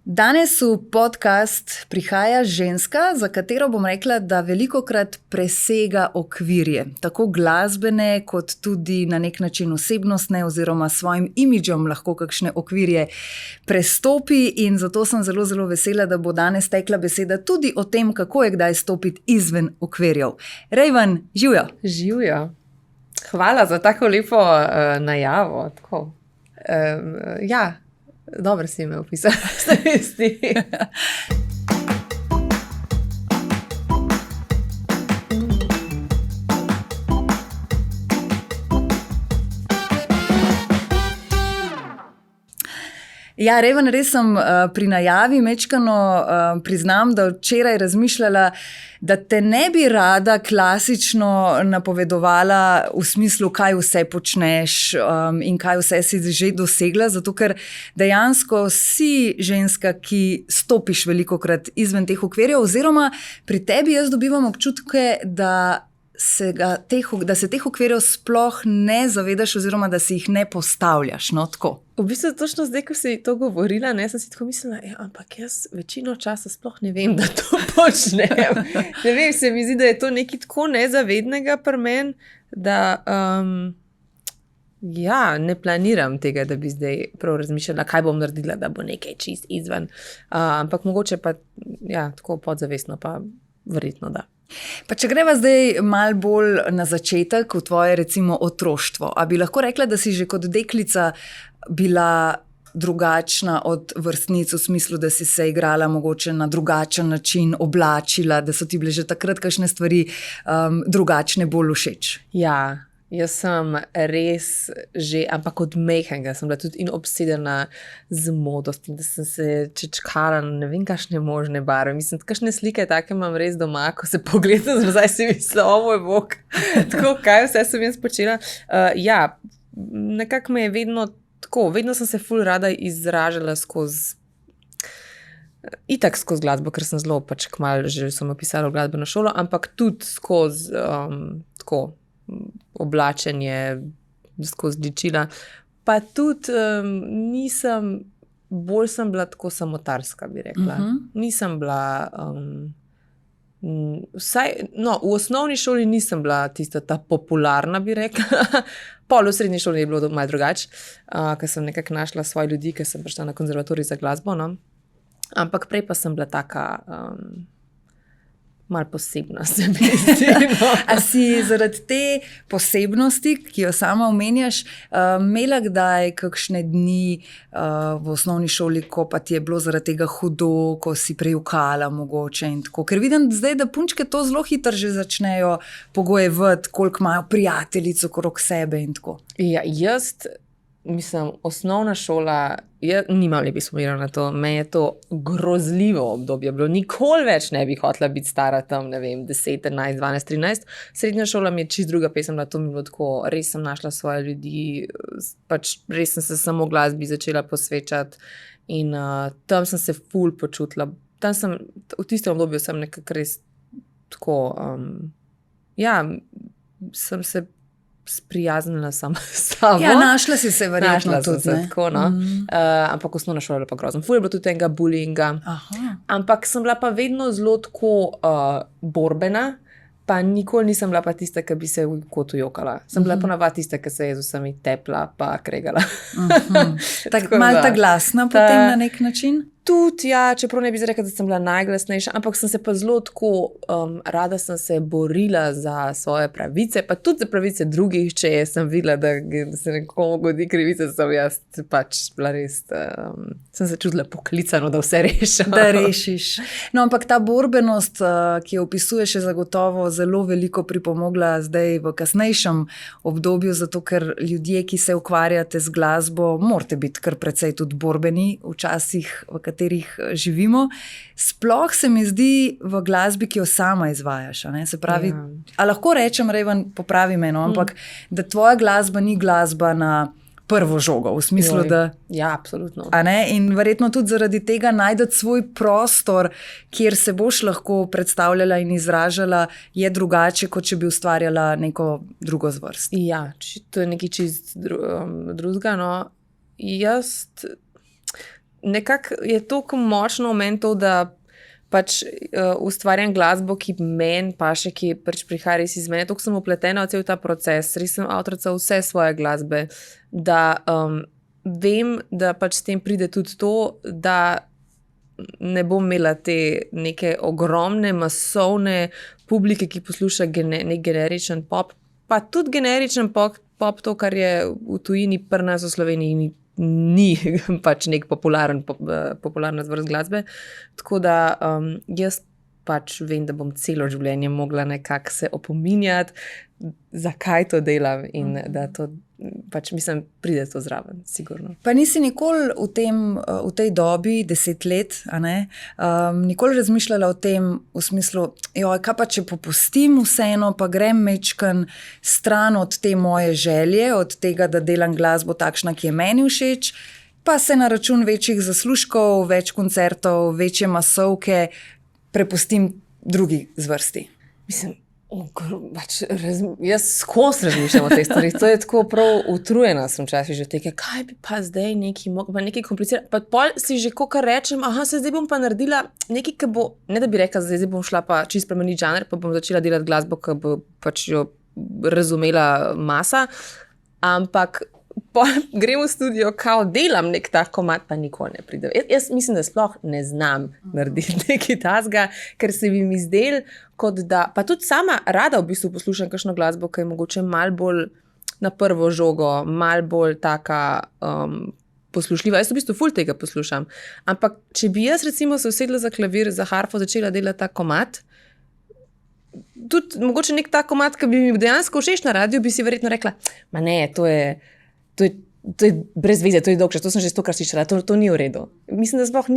Danes v podcast prihaja ženska, za katero bom rekla, da velikokrat presega okvirje, tako glasbene, kot tudi na nek način osebnostne, oziroma s svojim imidžom lahko kakšne okvirje prestopi. In zato sem zelo, zelo vesela, da bo danes tekla beseda tudi o tem, kako je kdaj stopiti izven okvirjev. Raven, živjo! Živjo. Hvala za tako lepo najavo. Tako. Ja. Dobro si me opisala, se mi zdi. Ja, Raven, res sem pri najavi mečkano priznam, da včeraj razmišljala, da te ne bi rada klasično napovedovala v smislu, kaj vse počneš in kaj vse si že dosegla, zato ker dejansko si ženska, ki stopiš velikokrat izven teh okvirjev, oziroma pri tebi jaz dobivam občutke, da se teh okvirjev sploh ne zavedaš, oziroma da si jih ne postavljaš, no, tako. V bistvu točno zdaj, ko si to govorila, sem si tako mislila, ampak jaz večino časa sploh ne vem, da to počnem. Ne vem, se mi zdi, da je to nekaj tako nezavednega pri meni, da ne planiram tega, da bi zdaj prav razmišljala, kaj bom naredila, da bo nekaj čist izven. Ampak mogoče pa, tako podzavestno pa verjetno da. Pa če greva zdaj malo bolj na začetek, v tvoje recimo otroštvo. A bi lahko rekla, da si že kot deklica bila drugačna od vrstnic, v smislu, da si se igrala mogoče na drugačen način, oblačila, da so ti bile že takrat kakšne stvari drugačne, bolj všeč? Ja, jaz sem res že, ampak od majhnega sem bila tudi in obsedena z modostjo, da sem se čečkala na ne vem kakšne možne barve. Mislim, kakšne slike take imam res doma, ko se pogledam nazaj, si mislim, o moj bog, tako kaj vse sem jaz počela. Nekako me je vedno sem se ful rada izražala skozi glasbo, ker sem zelo kmalu že sem opisala v glasbeno šolo, ampak tudi skozi oblačenje, skozi ličila. Pa tudi bolj sem bila tako samotarska, bi rekla. Nisem bila, v osnovni šoli nisem bila tista ta popularna, bi rekla. Pol v srednji šoli je bilo malo drugače, ker sem nekako našla svoje ljudi, ker sem prišla na konzervatorij za glasbo, no. Ampak prej pa sem bila taka malo posebna, se mi zdi. No. A si zaradi te posebnosti, ki jo sama omenjaš, imela kdaj kakšne dni v osnovni šoli, ko pa ti je bilo zaradi tega hudo, ko si prejokala mogoče in tako? Ker vidim zdaj, da punčke to zelo hitro že začnejo pogojevati, koliko imajo prijateljic okrog sebe in tako. Ja, mislim, osnovna šola, nimam lepi spominov na to, me je to grozljivo obdobje bilo, nikoli več ne bi hotela biti stara tam, ne vem, 10, 11, 12, 13. Srednja šola mi je čist druga pesem, to mi je bilo tako, res sem našla svoje ljudi, res sem se samo glasbi začela posvečati in tam sem se ful počutila, v tistem obdobju sem nekako res tako, sem se sprijaznila sama s sabo. Ja, našla si se verjetno tudi, se, tako, no. Ampak osnovna šola je bila pa grozna. Ful je bilo tudi enega bullyinga. Ampak sem bila pa vedno zelo tako borbena, pa nikoli nisem bila pa tista, ki bi se v kotu jokala. Sem bila ponavadi tista, ki se je z vsemi tepla pa kregala. Malo ta glasna potem na nek način? Tudi, čeprav ne bi rekla, da sem bila najglasnejša, ampak sem se pa zelo tako, rada sem se borila za svoje pravice, pa tudi za pravice drugih, če sem videla, da se nekomu godi krivice, sem jaz bila res, sem se čutila poklicano, da vse rešim. Da rešiš. No, ampak ta borbenost, ki jo opisuješ, je zagotovo zelo veliko pripomogla zdaj v kasnejšem obdobju, zato ker ljudje, ki se ukvarjate z glasbo, morate biti kar precej tudi borbeni včasih, v katerih živimo. Sploh se mi zdi v glasbi, ki jo sama izvajaš. Se pravi, a lahko rečem, Raven, popravi me, ampak da tvoja glasba ni glasba na prvo žogo, v smislu, da... Ja, absolutno. In verjetno tudi zaradi tega najdeti svoj prostor, kjer se boš lahko predstavljala in izražala, je drugače, kot če bi ustvarjala neko drugo zvrst. Ja, to je nekaj čist drugega, no. Jaz nekako je tako močno v meni to, da pač ustvarjam glasbo, ki meni paše, ki pač prihaja res iz mene. Tako sem upletena v cel ta proces, res sem avtorica vse svoje glasbe, da vem, da pač s tem pride tudi to, da ne bom imela te neke ogromne, masovne publike, ki posluša nek generičen pop, pa tudi generičen pop, to, kar je v tujini pri nas v Sloveniji ni pač nek popularna zvrst glasbe. Tako da jaz pač vem, da bom celo življenje mogla nekako se opominjati, zakaj to delam in da to pač mislim, pride to zraven, sigurno. Pa nisi nikoli v tej dobi, 10 let, a ne, nikoli razmišljala o tem v smislu, kaj pa če popustim vseeno, pa grem mečkan stran od te moje želje, od tega, da delam glasbo takšna, ki je meni všeč, pa se na račun večjih zaslužkov, več koncertov, večje masovke prepustim drugi zvrsti. Mislim, jaz skozi razmišljam o tej stvari. To je tako prav utrujena sem včasih že tega, kaj bi pa zdaj nekaj komplicirati. Pa pol si že kakor rečem, zdaj bom pa naredila nekaj, ki bo, ne da bi rekla, zdaj bom šla pa čisto spremeniti žanr, pa bom začela delati glasbo, ki bo pač jo razumela masa, ampak grem v studio, kao delam nek tak komad, pa nikoli ne pride. Jaz mislim, da sploh ne znam narediti nekaj tasga, ker se bi mi zdel, kot da, pa tudi sama rada v bistvu poslušam kakšno glasbo, ki je mogoče malo bolj na prvo žogo, malo bolj taka poslušljiva. Jaz v bistvu ful tega poslušam. Ampak, če bi jaz recimo se usedla za klavir, za harfo, začela delati ta komad, tudi mogoče nek tak komad, ki bi mi dejansko všeč na radiju, bi si verjetno rekla, ma ne, to je brez veze, to je dolgčas, to sem že 100-krat slišala, to ni v redu. Mislim, da sploh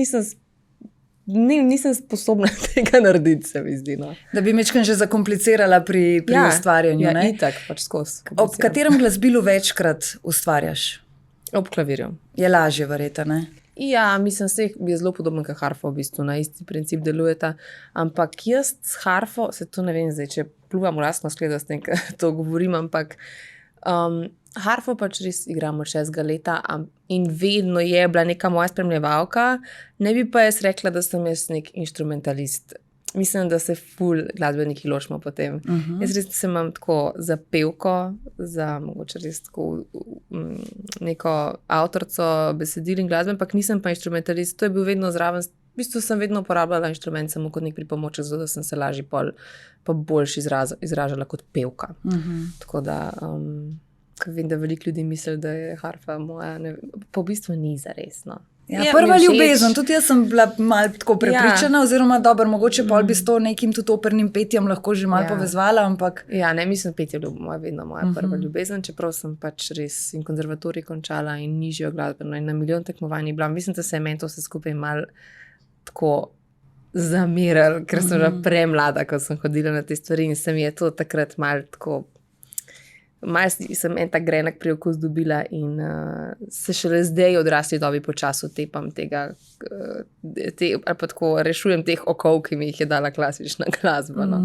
nisem sposobna tega narediti, se mi zdi. No. Da bi mečkaj že zakomplicirala pri ustvarjanju. Ja, itak, pač skozi. Ob katerem glasbilu večkrat ustvarjaš? Ob klavirju. Je lažje, verjetno, ne? Ja, mislim, se je zelo podobno kot harfa, v bistvu, na isti princip delujeta. Ampak jaz s harfo, se to ne vem zdaj, če pluvam v lastno skledo s tem, to govorim, ampak harfo pač res igramo 6 leta in vedno je bila neka moja spremljevalka. Ne bi pa jaz rekla, da sem jaz nek inštrumentalist. Mislim, da se ful glasbeniki ločimo potem. Jaz res se imam tako za pevko, za mogoče res tako neko avtorico besedil in glasbe, ampak nisem pa inštrumentalist. To je bil vedno zraven. V bistvu sem vedno uporabljala inštrument samo kot nek pripomoček, zato da sem se lažje pa boljše izražala kot pevka. Tako da vem, da veliko ljudi misli, da je harfa moja, pa v bistvu ni zares, no. Ja, prva ljubezen, tudi jaz sem bila malo tako prepričana, oziroma dobro, mogoče pol bi s to nekim tudi opernim petjem lahko že malo povezvala, ampak... Ja, ne, mislim, petje je vedno moja prva ljubezen, čeprav sem pač res in konzervatorij končala in nižjo glasbeno in na milijon tekmovanj bila. Mislim, da se je meni to vse skupaj malo tako zameril, ker sem bila premlada, ko sem hodila na te stvari in se mi je to takrat malo tako... Malo sem en tak grenak priokus dobila in se šele zdaj odrasli dobi po času tepam tega, ali pa tako rešujem teh okov, ki mi jih je dala klasična glasba. No.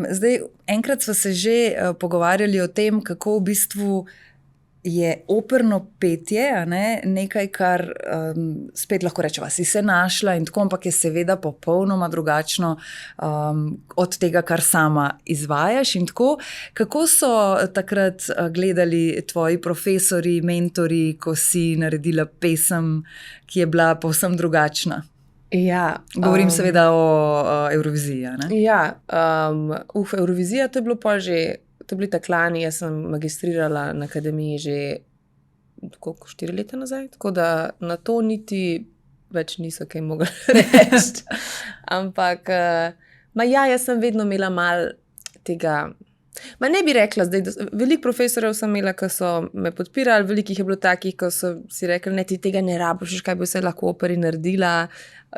Zdaj, enkrat sva se že pogovarjali o tem, kako v bistvu je operno petje, a ne, nekaj, kar spet lahko rečeva, si se našla in tako, ampak je seveda popolnoma drugačno od tega, kar sama izvajaš in tako. Kako so takrat gledali tvoji profesori, mentori, ko si naredila pesem, ki je bila povsem drugačna? Ja. Govorim seveda o Evroviziji, a ne? Ja, Evrovizija, to je bilo pa že... To je bili taklani, jaz sem magistrirala na akademiji že 4 leta nazaj, tako da na to niti več niso kaj mogli reči. Ampak, jaz sem vedno imela malo tega, ne bi rekla zdaj, veliko profesorjev sem imela, ki so me podpirali, velikih je bilo takih, ko so si rekli, ne, ti tega ne rabiš, kaj bi vse lahko operi naredila,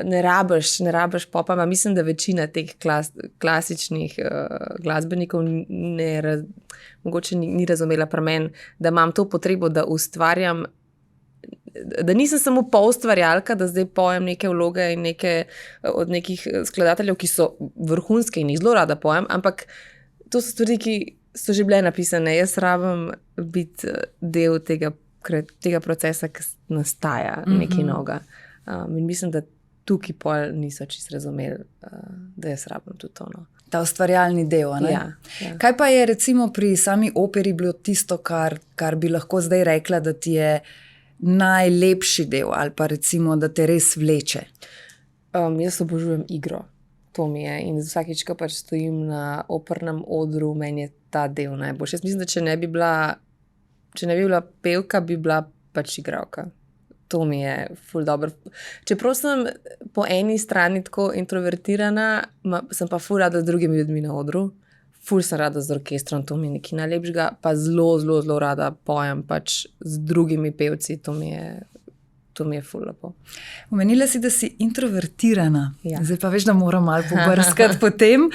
ne rabiš popa, mislim, da večina teh klasičnih glasbenikov mogoče ni razumela pri meni, da imam to potrebo, da ustvarjam, da nisem samo poustvarjalka, da zdaj pojem neke vloge in od nekih skladateljev, ki so vrhunske in jih zelo rada pojem, ampak to so stvari, ki so že bile napisane. Jaz rabim biti del tega tega procesa, ki nastaja nekaj novega. In mislim, da tukaj pol niso čisto razumeli, da jaz rabim tudi to. No. Ta ustvarjalni del. Ja. Kaj pa je recimo pri sami operi bilo tisto, kar bi lahko zdaj rekla, da ti je najlepši del ali pa recimo, da te res vleče? Jaz obožujem igro. To mi je. In vsakič, ko pač stojim na opernem odru, meni je ta del najboljši. Jaz mislim, da če ne bi bila pevka, bi bila pač igralka. To mi je ful dobro. Čeprav sem po eni strani tako introvertirana, sem pa ful rada z drugimi ljudmi na odru. Ful sem rada z orkestrom, to mi je nekaj najlepšega. Pa zelo, zelo, zelo rada pojem pač z drugimi pevci. To mi je ful lepo. Omenila si, da si introvertirana. Ja. Zdaj pa veš, da moram malo pobrskati po tem.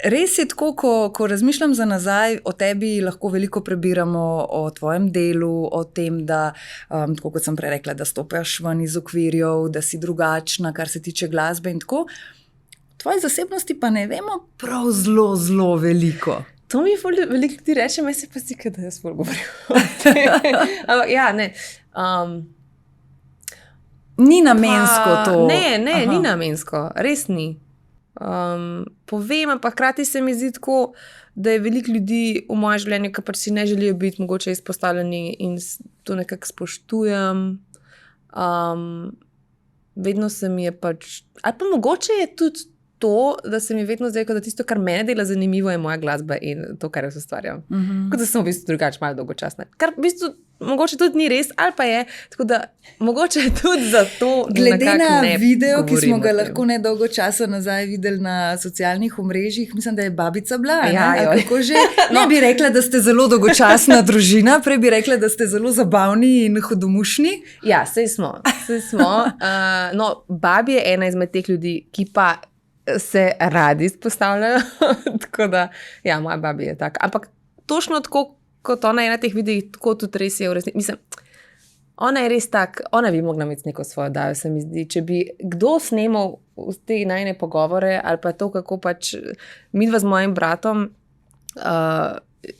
Res je tako, ko razmišljam za nazaj, o tebi lahko veliko prebiramo, o tvojem delu, o tem, da, tako kot sem prej rekla, da stopaš ven iz okvirjev, da si drugačna, kar se tiče glasbe in tako. Tvoje zasebnosti pa ne vemo prav zelo, zelo veliko. To mi je veliko ti reče, me se pa zdi, da jaz ful govorim. Ampak ja, ne. Ni namensko to. Ne, ni namensko, res ni. Povem, pa hkrati se mi zdi tako, da je veliko ljudi v mojem življenju, ki pač si ne želijo biti mogoče izpostavljeni in to nekako spoštujem. Vedno se mi je pač, ali pa mogoče je tudi to, da se mi vedno zdaj, da tisto, kar mene dela zanimivo, je moja glasba in to, kar jaz ustvarjam. Kot da sem v bistvu drugače malo dolgočasna. Kar v bistvu mogoče tudi ni res, ali pa je, tako da mogoče tudi zato glede na video, ki smo ga o tem. lahko nedolgo časa nazaj videli na socialnih omrežjih, mislim, da je babica bila. Ja, kako že? Ne bi rekla, da ste zelo dolgočasna družina, prej bi rekla, da ste zelo zabavni in hudomušni. Ja, sej smo. No, babi je ena izmed teh ljudi, ki pa se radi izpostavljajo. Tako da, ja, moja babi je tak. Ampak točno tako, kot ona je na teh videih, tako tudi res je v resnici. Mislim, ona je res tak, ona bi mogla imeti neko svojo dajo, se mi zdi. Če bi kdo snemal te najne pogovore ali pa to, kako pač midva z mojim bratom,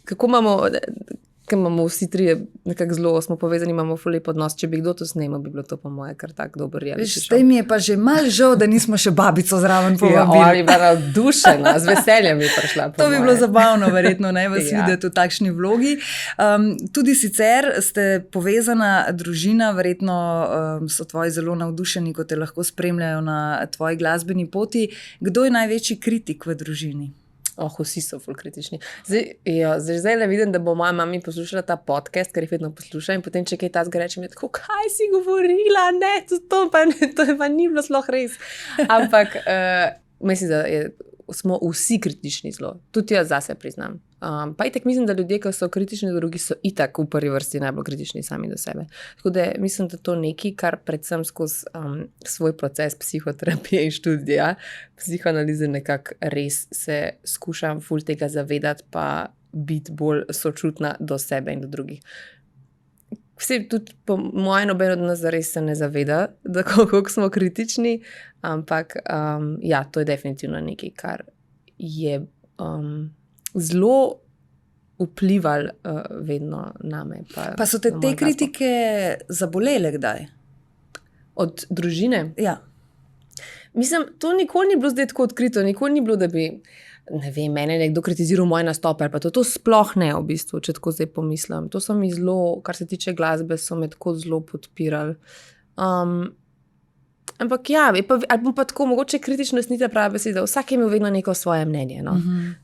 kako imamo vsi trije nekako zelo, smo povezani, imamo ful lep odnos. Če bi kdo to snemal, bi bilo to po moje kar tak dober reality show. Zdaj mi je pa že malo žal, da nismo še babico zraven povabili. Ja, ona bi bila navdušena, z veseljem bi prišla. To bi bilo zabavno, verjetno, ne vas videti v takšni vlogi. Tudi sicer ste povezana družina, verjetno so tvoji zelo navdušeni, ko te lahko spremljajo na tvoji glasbeni poti. Kdo je največji kritik v družini? Vsi so ful kritični. Zdaj le vidim, da bo moja mama poslušala ta podcast, ker jih vedno posluša in potem, če kaj tazga rečem, je tako, kaj si govorila, ne, to pa ni bilo sploh res. Ampak mislim, da smo vsi kritični zelo. Tudi jaz zase priznam. Pa itak mislim, da ljudje, ki so kritični do drugih, so itak v prvi vrsti najbolj kritični sami do sebe. Tako da mislim, da to nekaj, kar predvsem skozi svoj proces psihoterapije in študija, psihoanalize nekako res se skušam ful tega zavedati, pa biti bolj sočutna do sebe in do drugih. Vse tudi po mojem noben od nas res se ne zaveda, da koliko smo kritični, ampak ja, to je definitivno nekaj, kar je zelo vplival vedno name. Pa so te kritike zabolele kdaj? Od družine? Ja. Mislim, to nikoli ni bilo zdaj tako odkrito, nikoli ni bilo, da bi, ne vem, mene nekdo kritiziral moj nastop, ali pa to sploh ne v bistvu, če tako zdaj pomislim. To so mi zelo, kar se tiče glasbe, so me tako zelo podpirali. Ampak ja, ali pa tako, mogoče kritičnost ni ta prava beseda, vsak je imel vedno neko svoje mnenje, no.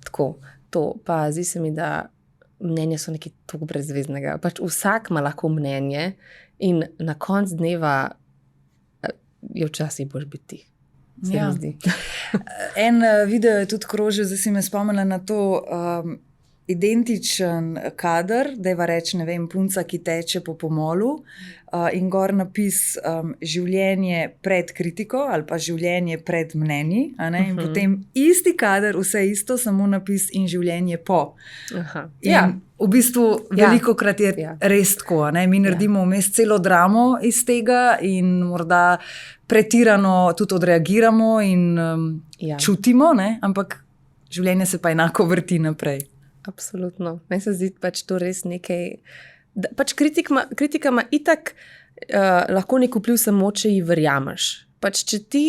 Tako, to, pa zdi se mi, da mnenja so nekaj tako brezveznega. Pač vsak ima lahko mnenje in na konc dneva je včasih boš biti tih. Se mi zdi. En video je tudi krožil, zdaj si me spomnila na to, identičen kader, da je reč, ne vem, punca, ki teče po pomolu in gor napis življenje pred kritiko ali pa življenje pred mnenji, a ne? In potem isti kader, vse isto, samo napis in življenje po. Aha. In v bistvu velikokrat je res tako, ne? Mi naredimo vmes celo dramo iz tega in morda pretirano tudi odreagiramo in čutimo, ne? Ampak življenje se pa enako vrti naprej. Absolutno. Meni se zdi pač to res nekaj, pač kritika ima itak lahko nek vpliv samo, če ji verjameš. Pač če ti,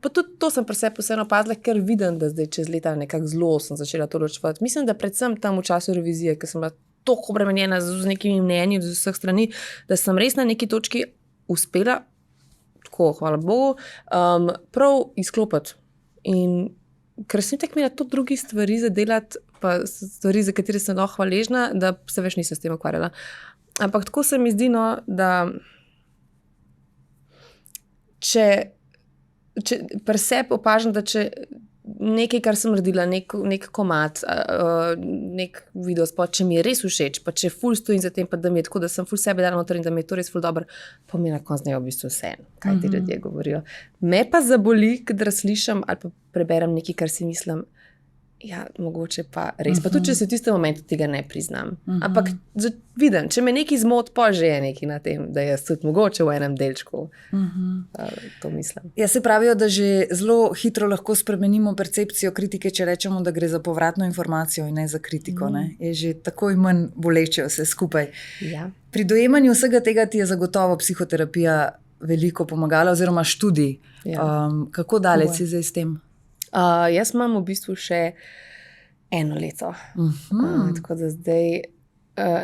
pa tudi to sem pri sebi vseeno opazila, ker vidim, da zdaj čez leta nekako zelo sem začela to ločevati. Mislim, da predvsem tam v času revizije, ker sem bila toliko obremenjena z nekimi mnenji z vseh strani, da sem res na neki točki uspela, tako, hvala Bogu, prav izklopiti. In ker sem tako imela tudi drugih stvari za delati, pa stvari, za katere sem lahko hvaležna, da se več nisem s tem ukvarjala. Ampak tako se mi zdi, no, da če pri sebi opažam, da če nekaj, kar sem naredila, nek komad, nek videospot, če mi je res všeč, pa če ful stojim za tem, pa da mi je tako, da sem ful sebe dala noter in da mi je to res ful dobro, pa mi je na koncu v bistvu vse, kaj ti ljudje govorijo. Me pa zaboli, kadar slišim ali pa preberem nekaj, kar si mislim, ja, mogoče pa res. Pa tudi, če se v tistem momentu tega ne priznam. Ampak vidim, če me nekaj zmot, pa že je nekaj na tem, da jaz tudi mogoče v enem delčku to mislim. Ja, se pravijo, da že zelo hitro lahko spremenimo percepcijo kritike, če rečemo, da gre za povratno informacijo in ne za kritiko. Ne? Je že takoj manj boleče vse skupaj. Ja. Pri dojemanju vsega tega ti je zagotovo psihoterapija veliko pomagala, oziroma študij. Ja. Kako daleč si zdaj s tem? Jaz imam v bistvu še 1 leto. Tako da zdaj,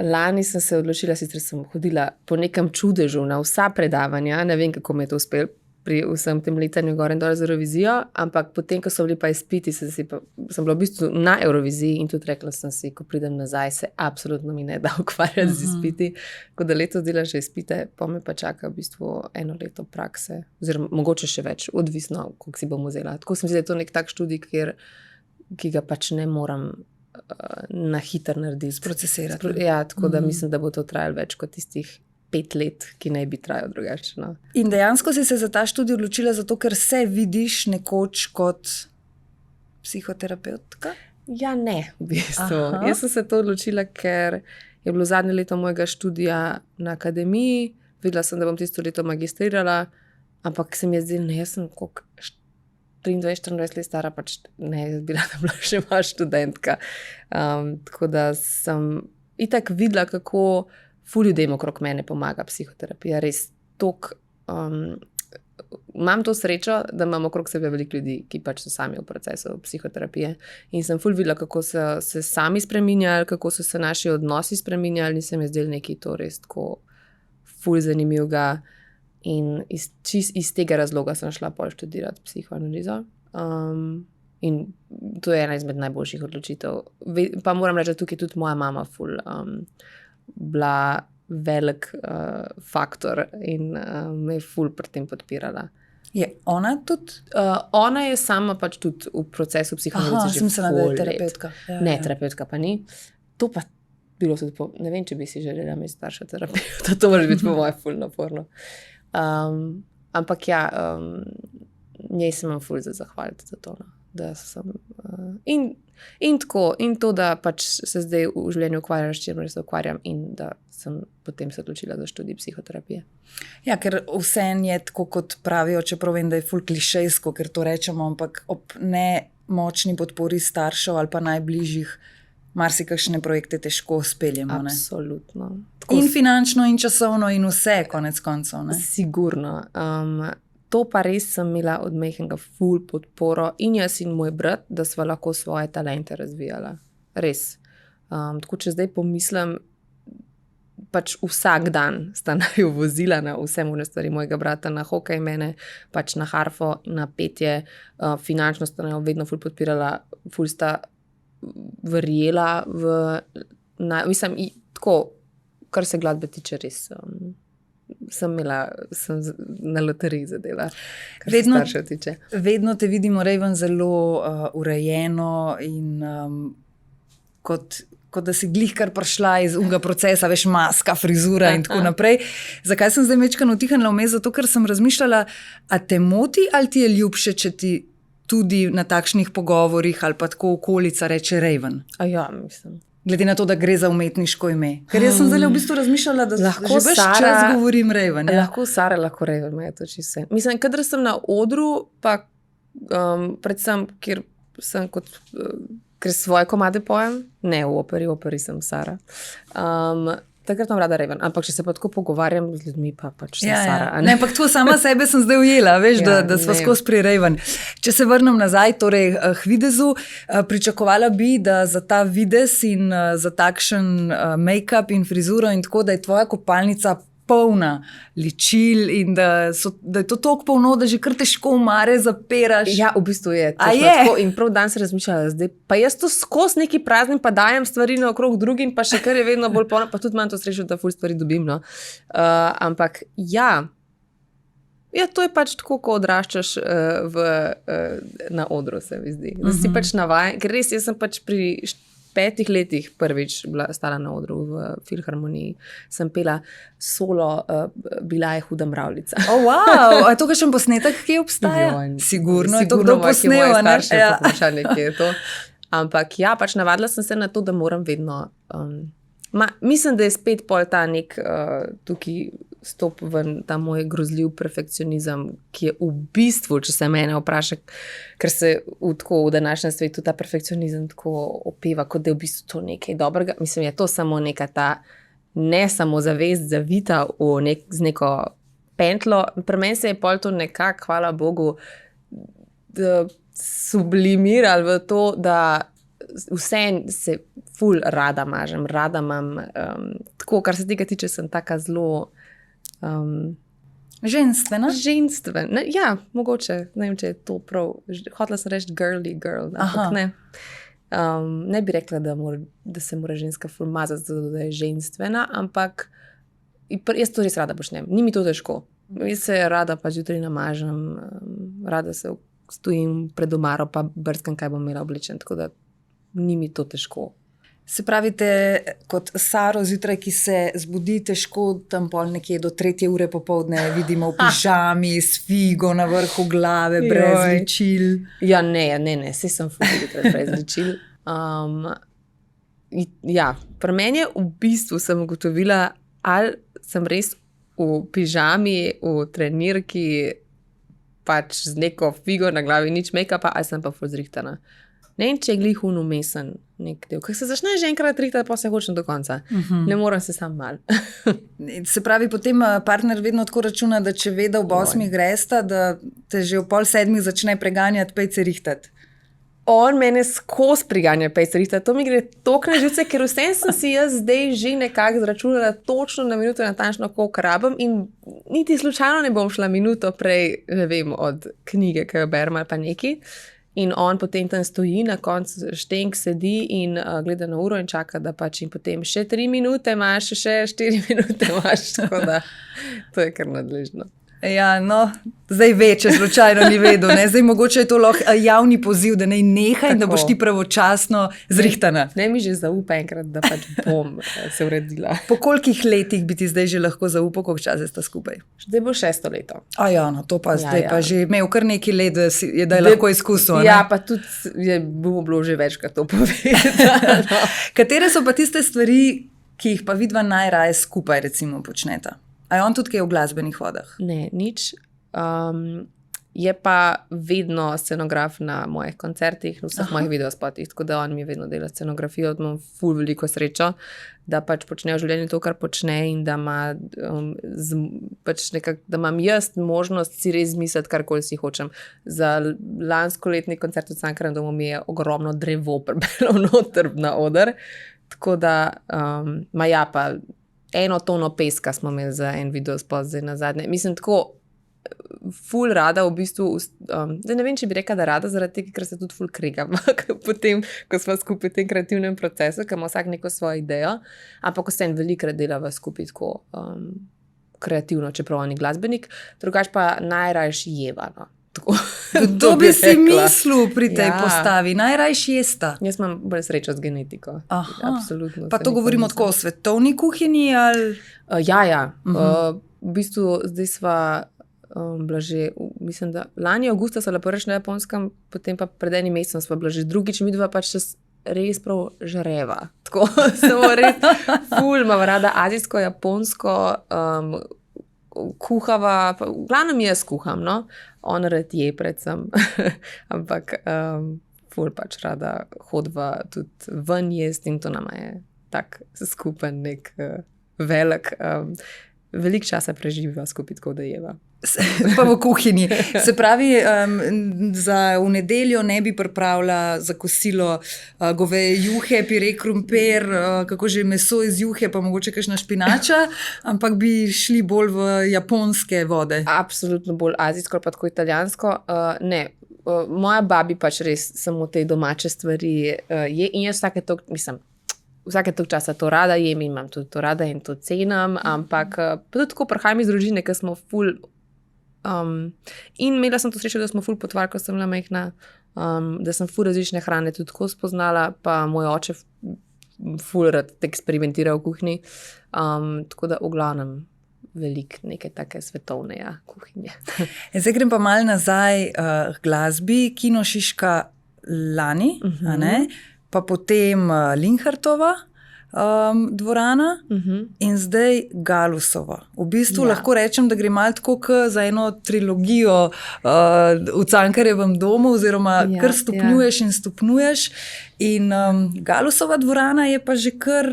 lani sem se odločila, sicer sem hodila po nekem čudežu na vsa predavanja, ne vem, kako mi je to uspelo pri vsem tem letanju gor in dol za Eurovizijo, ampak potem, ko so bili pa izpiti, sem bila v bistvu na Euroviziji in tudi rekla sem si, ko pridem nazaj, se absolutno mi ne da ukvarjati z izpiti. Ko da leto delam že izpite, pa me pa čaka v bistvu 1 leto prakse, oziroma mogoče še več, odvisno, koliko si bom vzela. Tako sem si, da je to nek tak študij, ki ga pač ne moram na hitro narediti. Sprocesirati. Ja, tako da mislim, da bo to trajalo več kot tistih 5 let, ki naj bi trajal drugače. No. In dejansko si se za ta študij odločila zato, ker se vidiš nekoč kot psihoterapeutka? Ja, ne, v bistvu. Jaz sem se to odločila, ker je bilo zadnje leto mojega študija na akademiji, videla sem, da bom tisto leto magistrirala, ampak se mi je zdelo, ne, jaz sem koliko 23-24 let stara, pač ne, jaz bila tam še malo študentka. Tako da sem itak videla, kako ful ljudem okrog mene pomaga psihoterapija. Res toliko, imam to srečo, da imam okrog sebe veliko ljudi, ki pač so sami v procesu psihoterapije. In sem ful videla, kako so se sami spreminjali, kako so se naši odnosi spreminjali in se mi je zdelo nekaj to res tako ful zanimivega. In iz tega razloga sem šla pol študirati psihoanalizo. In to je ena izmed najboljših odločitev. Pa moram reči, da tukaj tudi moja mama ful bila velik faktor in me je ful pri tem podpirala. Je ona tudi? Ona je sama pač tudi v procesu psihoanalize že smisla, da je terapeutka. Ja, ne, terapeutka pa ni. To pa bilo tudi ne vem, če bi si želela imeti starša terapeuta, to mora biti po moje ful naporno. Ampak ja, njej se imam ful za zahvaliti za to, no. Da sem in tako, in to, da pač se zdaj v življenju ukvarjam, s čimer se ukvarjam in da sem potem se odločila za študij psihoterapije. Ja, ker vseeno je tako, kot pravijo, čeprav vem, da je ful klišejsko, ker to rečemo, ampak ob nemočni podpori staršev ali pa najbližjih marsikakšne projekte težko speljemo. Absolutno. In finančno, in časovno, in vse, konec koncev. Ne? Sigurno. To pa res sem imela od majhnega ful podporo in jaz in moj brat, da sva lahko svoje talente razvijala. Res. Tako, če zdaj pomislim, pač vsak dan sta naju vozila na vse možne stvari mojega brata, na hokej mene, pač na harfo, na petje, finančno sta naju vedno ful podpirala, ful sta verjela mislim, tako, kar se glasbe tiče res, sem na loteriji zadela, kar se staršev tiče. Vedno te vidimo, Raven, zelo urejeno in kot da si glih kar prišla iz unga procesa, veš, maska, frizura in tako naprej. Zakaj sem zdaj mečkano utihnila vmes? Zato, ker sem razmišljala, a te moti ali ti je ljubše, če ti tudi na takšnih pogovorih ali pa tako okolica reče Raven? Ja, mislim. Glede na to, da gre za umetniško ime. Ker jaz sem zdaj v bistvu razmišljala, da lahko že ves čas govorim Raven. Ja? Lahko Sara, lahko Raven, me je to čisto. Mislim, kadar sem na odru, pa predvsem, ker sem ker svoje komade pojem, ne v operi sem Sara. takrat imam rada Raven, ampak če se pa tako pogovarjam z ljudmi, pa pač sem Sara. Ne, ampak to sama sebe sem zdaj ujela, veš, da sva skozi pri Raven. Če se vrnem nazaj, torej k videzu, pričakovala bi, da za ta videz in za takšen make-up in frizuro in tako, da je tvoja kopalnica polna ličil in da je to toliko polno, da že kar težko omare zapiraš. Ja, v bistvu je. Tako, in prav dan se razmišljala, zdaj pa jaz to skozi neki praznik pa dajem stvari naokrog drugim, pa še kar je vedno bolj polno, pa tudi imam to srečo, da ful stvari dobim, no. Ampak ja, to je pač tako, ko odraščaš na odru, se mi zdi. Da si pač navajen, ker res jaz sem pač pri 5 letih prvič stala na odru v Filharmoniji. Sem pela solo, Bila je huda mravljica. Wow, a je to kakšen posnetek, ki obstaja? Sigurno je to kdo posnel, ne? Poslušali, kje je to. Ampak ja, pač navadila sem se na to, da moram vedno... mislim, da je spet pol ta nek tukaj stop ven, ta moj grozljiv perfekcionizem, ki je v bistvu, če se mene vpraša, ker se v današnjem svetu ta perfekcionizem tako opeva, kot da je v bistvu to nekaj dobrega. Mislim, je to samo neka ta ne samo zavest zavita z neko pentlo. Pri meni se je pol to nekako, hvala Bogu, sublimirali v to, da vse se ful rada mažem, rada imam, tako, kar se tega tiče, sem taka zelo ženstvena? Ženstvena, ja, mogoče, ne vem, če je to prav, hotela sem reči girly girl, ampak ne. Ne bi rekla, da se mora ženska ful mazati, da je ženstvena, ampak jaz to res rada počnem, ni mi to težko. Jaz se rada pa zjutraj namažem, rada se stojim pred omaro, pa brskam, kaj bom imela oblečen, tako da ni mi to težko. Se pravite, kot Saro zjutraj, ki se zbudi težko, tam pol nekje do 3 ure popoldne vidimo v pižami, s figo na vrhu glave, brez ličil. Ja, ne, saj sem ful zjutraj brez ličil. Ja, pri meni je v bistvu sem ugotovila, ali sem res v pižami, v trenirki, pač z neko figo na glavi, nič make-upa, ali sem pa ful zrihtana. Ne vem, če je glih umesen nek del. Ker se začne že enkrat rihtati, pa se hočem do konca. Ne morem se sam mal. Se pravi, potem partner vedno tako računa, da če ve, da ob 8 gresta, da te že ob 6:30 začne preganjati, pejce rihtati. On mene skozi priganja pejce rihtati. To mi gre toliko na živce, ker vsem sem si jaz zdaj že nekako zračunala točno na minuto natančno, koliko rabim in niti slučajno ne bom šla minuto prej, ne vem, od knjige, ki jo berem ali pa neki. In on potem tam stoji, na koncu štenk sedi in gleda na uro in čaka, da pač in potem še 3 minute imaš, še 4 minute imaš, tako da to je kar nadležno. Ja, no, zdaj ve, če slučajno ni vedel, ne? Zdaj mogoče je to lahko javni poziv, da naj nehaj in da boš ti pravočasno zrihtana. Ne mi že zaupa enkrat, da pač bom se uredila. Po kolikih letih bi ti zdaj že lahko zaupal, koliko časa sta skupaj? Zdaj bo 6. leto. Ja, no, to pa zdaj pa že imel kar nekaj let, da je lahko izkusil. Ja, pa tudi bomo bilo že večkrat to povedati. No. Katere so pa tiste stvari, ki jih pa vidva najraje skupaj recimo počneta? A je on tudi kaj v glasbenih vodah? Ne, nič. Je pa vedno scenograf na mojih koncertih, na vseh mojih videospotih, tako da on mi vedno dela scenografijo, imam ful veliko srečo, da pač počne v življenju to, kar počne in da ima pač da imam jaz možnost si res misliti, karkoli si hočem. Za lansko letni koncert v Cankarjevem domu mi je ogromno drevo prebelo noter na oder, tako da ja pa 1 tono peska smo imeli za en videospot zdaj nazadnje. Mislim, tako ful rada v bistvu, ne vem, če bi rekla, da rada, zaradi tega, ker se tudi ful kregam potem, ko smo skupaj v tem kreativnem procesu, ker ima vsak neko svojo idejo, ampak vseeno velikokrat delava skupaj tako kreativno, čeprav on je glasbenik, drugače pa najrajši jeva, no. Kdo bi si mislil pri tej postavi? Najrajši jesta. Jaz imam bolj srečo z genetiko. Absolutno. Pa to govorimo tako o svetovni kuhinji ali? Ja. V bistvu zdaj sva bila že, mislim, da lani avgusta sva lepo reči na Japonskem, potem pa pred enim mesecem sva bila že drugič, midva pač res prav žareva. Tako samo res ful, imam rada azijsko, japonsko, kuhava, v glavnem jaz kuham, no. On rad je predvsem, ampak ful pač rada hodva tudi ven jest in to nama je tak skupen nek velik. Veliko časa preživiva skupaj, tako da jeva. Pa v kuhinji. Se pravi, za v nedeljo ne bi pripravila za kosilo goveje juhe, pire krompir, kako že meso iz juhe, pa mogoče kakšna špinača, ampak bi šli bolj v japonske vode. Absolutno bolj azijsko, pa tako italijansko. Ne, moja babi pač res samo te domače stvari je in jaz vsake toliko časa to rada jem in imam tudi to rada in to cenim, ampak tudi tako prihajam iz družine, ker smo ful in imela sem to srečo, da smo ful potovali, ko sem bila majhna, da sem ful različne hrane tudi tako spoznala, pa moj oče ful rad eksperimentiral v kuhinji, tako da v glavnem veliko neke take svetovne kuhinje. Zdaj grem pa malo nazaj k glasbi, Kino Šiška lani, a ne? Pa potem Linhartova dvorana in zdaj Galusova. V bistvu lahko rečem, da gre malo tako za eno trilogijo v Cankarjevem domu, oziroma kar stopnjuješ in stopnjuješ. In Galusova dvorana je pa že kar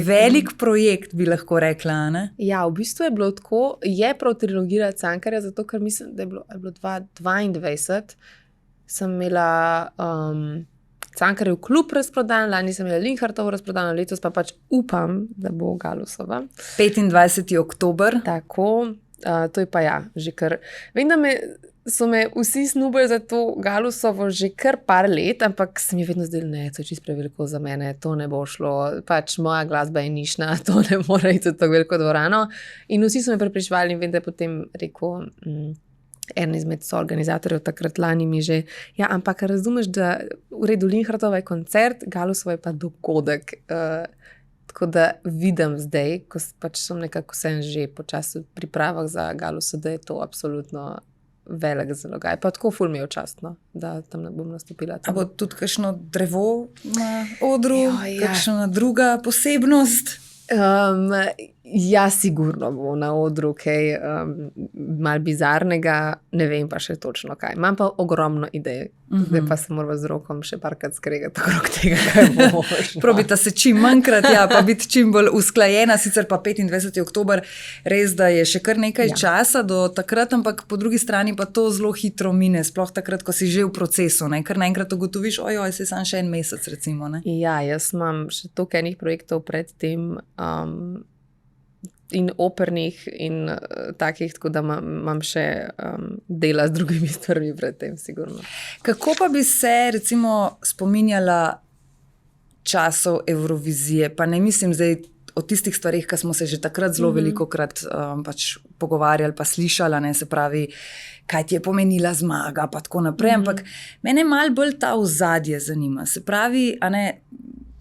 velik projekt, bi lahko rekla, ne? Ja, v bistvu je bilo tako, je prav trilogija Cankarja, zato ker mislim, da je bilo 2022, sem imela Cankarjev klub razprodan, lani sem imela Linhartovo razprodano, letos pa pač upam, da bo Galusova. 25. oktober. Tako, to je pa že kar. Vem, da so me vsi snubali za to Galusovo že kar par let, ampak se mi je vedno zdelo, ne, to je čisto preveliko za mene, to ne bo šlo, pač moja glasba je nišna, to ne more iti v tako veliko dvorano. In vsi so me prepričevali in vem, da je potem rekel en izmed soorganizatorjev takrat lani mi že, ampak razumeš, da v redu Linhartova je koncert, Galusova je pa dogodek. Tako da vidim zdaj, ko pač sem nekako sem že počasi v pripravah za Galuso, da je to absolutno velik zalogaj. Pa tako ful mi je častno, da tam ne bom nastopila. A bo tudi kakšno drevo na odru, kakšna druga posebnost? Sigurno bo na odru kaj malo bizarnega, ne vem pa še točno kaj. Imam pa ogromno idej, zdaj pa se moramo z Rokom še parkrat skregati okrog tega, kaj bo možno. Probita se čim manjkrat, pa biti čim bolj usklajena, sicer pa 25. oktober, res, da je še kar nekaj časa do takrat, ampak po drugi strani pa to zelo hitro mine, sploh takrat, ko si že v procesu, ne? Ker naenkrat ugotoviš, se sam še en mesec, recimo. Ne? Ja, jaz imam še toliko enih projektov pred tem, in opernih in takih, tako da imam še dela z drugimi stvarmi pred tem, sigurno. Kako pa bi se, recimo, spominjala časov Evrovizije? Pa ne mislim zdaj o tistih stvarih, ki smo se že takrat zelo velikokrat pač pogovarjali, pa slišala, ne, se pravi, kaj ti je pomenila zmaga, pa tako naprej, ampak mene malo bolj ta ozadje zanima. Se pravi, a ne,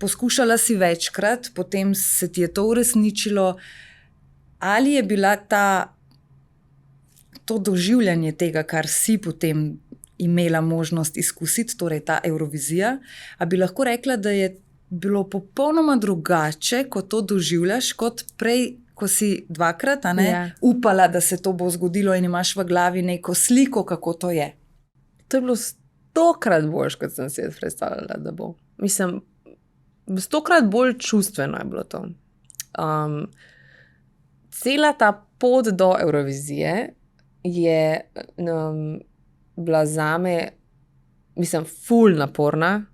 poskušala si večkrat, potem se ti je to uresničilo. Ali je bila to doživljanje tega, kar si potem imela možnost izkusiti, torej ta Evrovizija, a bi lahko rekla, da je bilo popolnoma drugače, ko to doživljaš, kot prej, ko si dvakrat upala, da se to bo zgodilo in imaš v glavi neko sliko, kako to je? To je bilo 100-krat boljše, kot sem si predstavljala, da bo. Mislim, 100-krat bolj čustveno je bilo to. Cela ta pot do Evrovizije je bila zame, mislim, ful naporna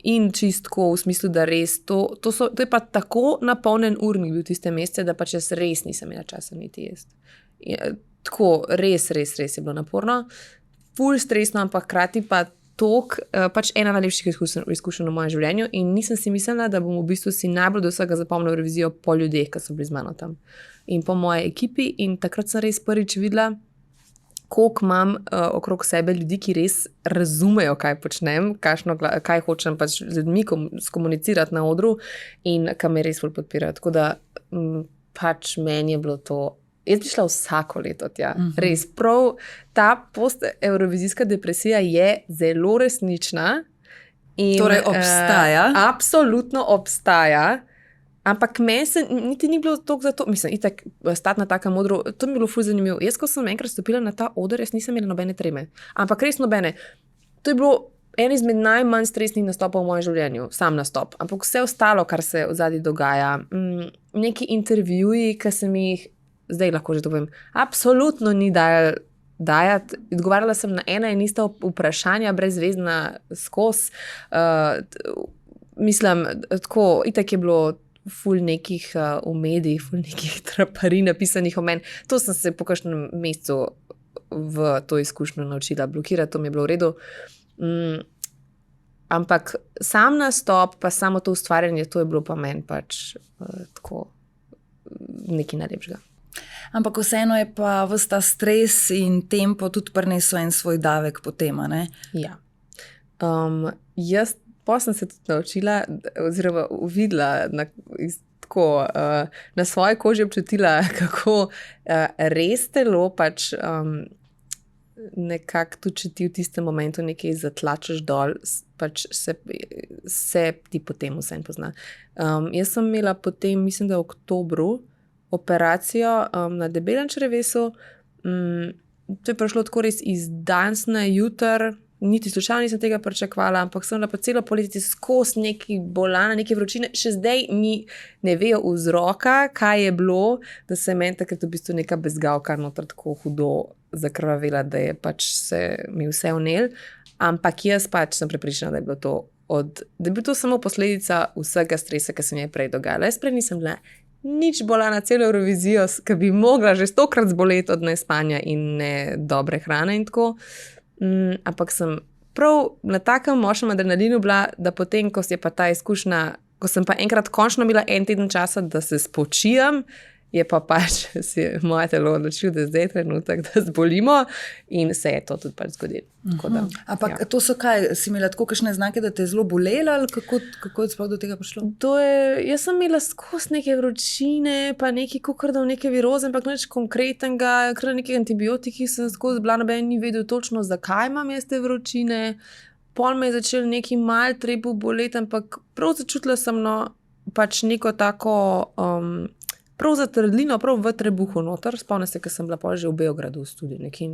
in čistko v smislu, da res to je pa tako napolnen urnik bil tiste mesece, da pač jaz res nisem imela časa niti jesti. Tako, res je bilo naporno, ful stresno, ampak hkrati pa pač ena najlepših izkušenj v mojem življenju in nisem si mislila, da bom v bistvu si najbolj do vsega zapomnila Evrovizijo po ljudeh, ki so bili z mano tam. In po moji ekipi in takrat sem res prvič videla, koliko imam okrog sebe ljudi, ki res razumejo, kaj počnem, kaj hočem pač z ljudmi skomunicirati na odru in kam me res bolj podpirajo. Tako da pač meni je bilo to. Jaz bi šla vsako leto tja. Res, prav ta post-evrovizijska depresija je zelo resnična. Torej obstaja? Absolutno obstaja. Ampak meni se niti ni bilo toliko za to, mislim, itak stati na takem odru, to mi je bilo ful zanimivo. Jaz, ko sem enkrat stopila na ta oder, jaz nisem imela nobene treme. Ampak res nobene. To je bilo en izmed najmanj stresnih nastopov v mojem življenju, sam nastop. Ampak vse ostalo, kar se v zadnji dogaja, neki intervjuji, ki sem jih, zdaj lahko že to povem, absolutno ni dajati. Odgovarjala sem na ena in ista vprašanja, brezvezna skozi. Mislim, tako, itak je bilo ful nekih v medijih, ful nekih traparij napisanih o meni. To sem se po kakšnem mesecu v to izkušnjo naučila blokirati, to mi je bilo v redu. Ampak sam nastop, pa samo to ustvarjanje, to je bilo pa meni pač tako nekaj najlepšega. Ampak vseeno je pa ves ta stres in tempo tudi prinesel en svoj davek potem, ne? Ja. Jaz pa sem se tudi naučila, oziroma uvidela na svoji koži občutila, kako res telo pač nekako tudi, če ti v tistem momentu nekaj zatlačeš dol, pač se ti potem vse pozna. Jaz sem imela potem, mislim, da v oktobru, operacijo na debelem črevesu. To je prišlo tako res iz danes na jutr, niti slučajno nisem tega pričakovala, ampak sem bila pa celo poletje skozi nekaj bolana, neke vročine. Še zdaj ne vejo vzroka, kaj je bilo, da se meni takrat v bistvu neka bezgavka noter tako hudo zakrvavela, da je pač se mi vse vnel. Ampak jaz pač sem prepričana, da je bilo to samo posledica vsega stresa, ki se mi je prej dogajala. Jaz prej nisem bila nič bolana celo Eurovizijo, ki bi mogla že 100-krat zboleti od nespanja in ne dobre hrane in tako. Ampak sem prav na takem močnem adrenalinu bila, da potem, ko je pa ta izkušnja, ko sem pa enkrat končno imela en teden časa, da se spočijem, je pa pač si moje telo odločilo, da zdaj je trenutek, da zbolimo in se je to tudi pač zgodilo. Ampak to so kaj, si imela tako kakšne znake, da te je zelo bolelo ali kako je sploh do tega prišlo? Jaz sem imela skozi neke vročine, pa nekaj kokrdov, neke viroze, ampak nič konkretnega, kar nekaj antibiotiki sem skozi bila, noben ni vedel točno, zakaj imam jaz te vročine. Pol me je začel neki mal trebuh boleti, ampak prav začutila sem pač neko tako prav zatrdlino, prav v trebuhu noter. Spomnim se, ko sem bila pol že v Beogradu v studiu. Nekaj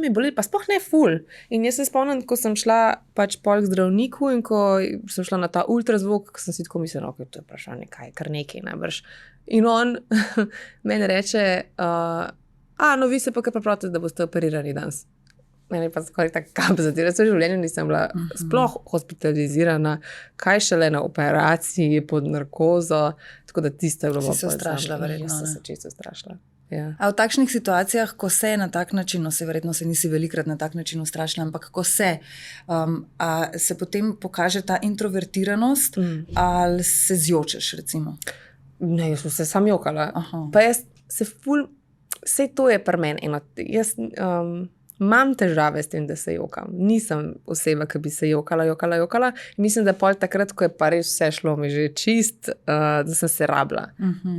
me je bolelo, pa sploh ne ful. In jaz se spomnim, ko sem šla pač pol k zdravniku in ko sem šla na ta ultrazvok, ko sem si tako mislila, ok, to je vprašanje, kaj, kar nekaj najbrž. In on meni reče, vi se pa kar pripravite, da boste operirani danes. Meni pa skoraj tak kap zatira. V življenju nisem bila sploh hospitalizirana, kaj šele na operaciji pod narkozo, tako da tiste je bilo si se strašila, verjetno. Jaz sem se čisto strašila. Ja. A v takšnih situacijah, ko se na tak način, verjetno se nisi velikrat na tak način ustrašila, ampak ko se potem pokaže ta introvertiranost ali se zjočeš, recimo? Ne, jaz sem se sam jokala. Pa jaz se vse to je pri meni eno. Jaz imam težave s tem, da se jokam. Nisem oseba, ki bi se jokala. Mislim, da pol takrat, ko je pa res vse šlo mi že čist, da sem se rabila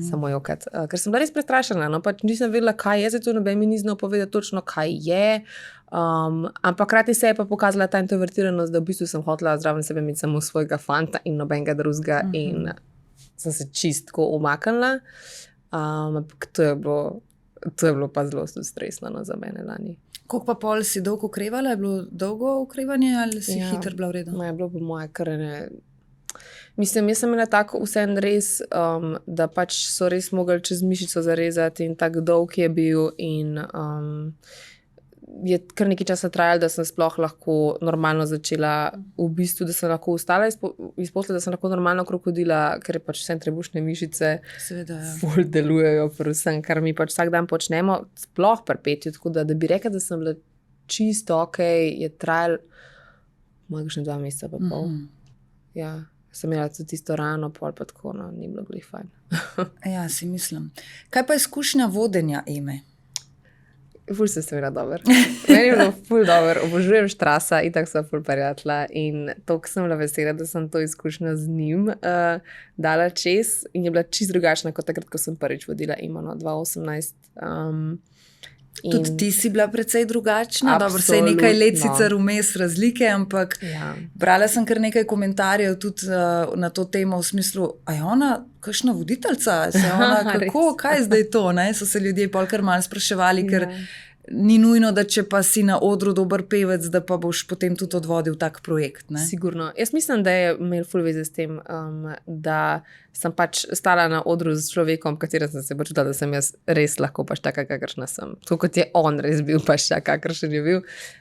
samo jokati. Ker sem bila res prestrašena, pač nisem vedela, kaj je, zato noben mi ni znal povedati točno, kaj je. Ampak krati se je pa pokazala ta introvertiranost, da v bistvu sem hotela zraven sebe imeti samo svojega fanta in nobenega drugega in sem se čistko umaknila. Ampak to je bilo pa zelo stresno za mene lani. Koliko pa pol si dolgo okrevala? Je bilo dolgo okrevanje ali si hitro bila v redu? Je bilo po moje kar ne. Mislim, jaz sem imela tako vseeno res, da pač so res mogli čez mišico zarezati in tako dolg je bil in je kar nekaj časa trajalo, da sem sploh lahko normalno začela v bistvu, da sem lahko ustala iz posla, da sem lahko normalno krokodila, ker je pač vse trebušne mišice ful delujejo pri vsem, kar mi pač vsak dan počnemo, sploh pri petju, tako da bi rekla, da sem bila čisto okej, je trajalo kakšne 2 meseca pa pol. Ja, sem imela tudi tisto rano, pol pa tako, ni bilo glih fajn. Ja, si mislim. Kaj pa izkušnja vodenja Eme? Ful se seveda dober. Meni je bilo ful dober, obožujem Štrasa, itak sva ful prijatelja in toliko sem bila vesela, da sem to izkušnjo z njim dala čez in je bila čisto drugačna kot takrat, ko sem prvič vodila Emo 2018. Tudi ti si bila precej drugačna, dobro, se je nekaj let sicer vmes razlike, ampak brala sem kar nekaj komentarjev tudi na to temo v smislu, a je ona kakšna voditeljca? Kako, kaj je zdaj to? Ne? So se ljudje pol kar malo spraševali, ker ni nujno, da če pa si na odru dober pevec, da pa boš potem tudi odvodil tak projekt. Ne? Sigurno. Jaz mislim, da je imel ful veze s tem, da sem pač stala na odru z človekom, katera sem se počutila, da sem jaz res lahko pač taka, kakršna sem. Tako kot je on res bil pač taka, kakršen je bil.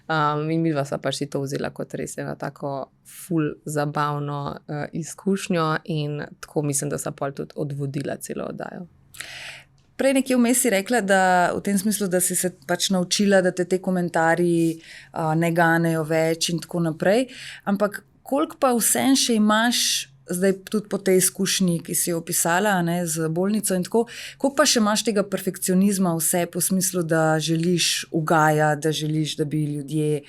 In midva sva pač si to vzela kot res eno tako ful zabavno izkušnjo in tako mislim, da sva pol tudi odvodila celo oddajo. Prej nekje vmes si rekla, da v tem smislu, da si se pač naučila, da te komentarji ne ganejo več in tako naprej. Ampak koliko pa vsem še imaš, zdaj tudi po tej izkušnji, ki si jo opisala, ne, z bolnico in tako, koliko pa še imaš tega perfekcionizma vse po smislu, da želiš ugajati, da želiš, da bi ljudje,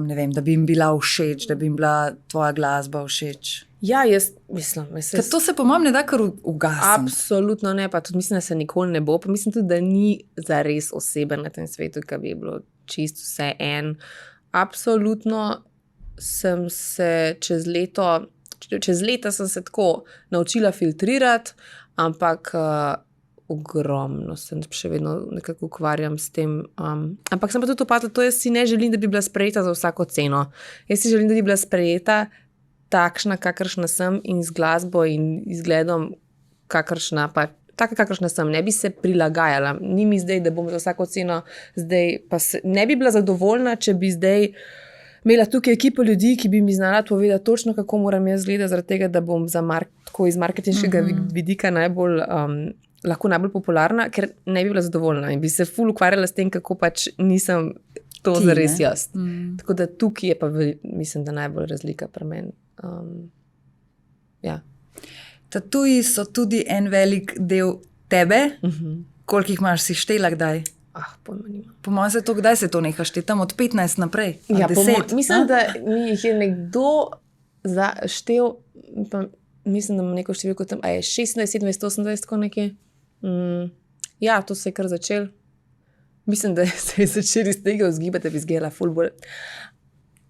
ne vem, da bi jim bila všeč, da bi jim bila tvoja glasba všeč? Ja, jaz mislim. Ker to se po mojem ne da kar ugasniti. Absolutno ne, pa tudi mislim, da se nikoli ne bo. Pa mislim tudi, da ni zares osebe na tem svetu, ki bi bilo čisto vse en. Absolutno sem se čez leta sem se tako naučila filtrirati, ampak ogromno se še vedno nekako ukvarjam s tem. Ampak sem pa tudi opazila, to jaz si ne želim, da bi bila sprejeta za vsako ceno. Jaz si želim, da bi bila sprejeta takšna, kakršna sem in z glasbo in izgledom, kakršna sem, ne bi se prilagajala. Ni mi zdaj, da bom za vsako ceno zdaj, pa ne bi bila zadovoljna, če bi zdaj imela tukaj ekipo ljudi, ki bi mi znala povedati točno, kako moram jaz gledati, zaradi tega, da bom tako iz marketinškega vidika lahko najbolj popularna, ker ne bi bila zadovoljna in bi se ful ukvarjala s tem, kako pač nisem to zares jaz. Tako da tukaj je pa, mislim, da najbolj razlika pri meni. Ja. Tatuji so tudi en velik del tebe. Koliko jih imaš, si štela kdaj? Pojma nimam. Po mojem se to, kdaj se to neha šteti? Tam od 15 naprej? Ja, 10? Mislim, da mi jih je nekdo štel, pa mislim, da imam neko številko tam, a je 26, 27, 28, tako nekje. Ja, to se je kar začel. Mislim, da se je začel iz tega vzgibati, da bi izgledala ful bolj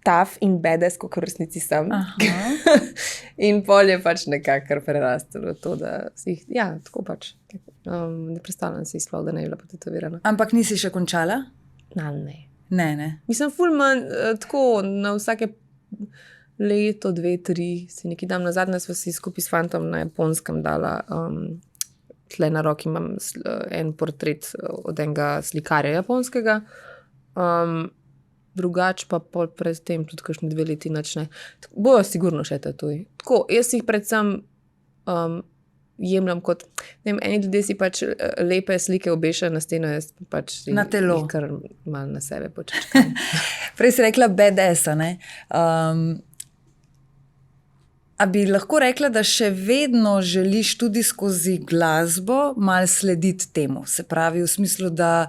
tough in badass, kot v resnici sem. In pol je pač nekako kar prerastalo to, da si jih, ja, tako pač. Ne predstavljam si sploh, da ne je bila potetovirana. Ampak nisi še končala? Ne. Ne. Mislim, ful manj, tako na vsake leto, 2, 3, si nekaj dam nazadnje, sva si skupaj s fantom na Japonskem dala, tle na roki imam en portret od enega slikarja japonskega, drugač pa pol pred tem tudi kakšne 2 leti načne. Bojo sigurno še tatuji. Tako, jaz jih predvsem jemljam kot, ne vem, eni ljudje si pač lepe slike obešajo na steno, jaz pač si na telo. Jih kar malo na sebe počečkam. Prej si rekla badass-a, ne? A bi lahko rekla, da še vedno želiš tudi skozi glasbo malo slediti temu? Se pravi, v smislu, da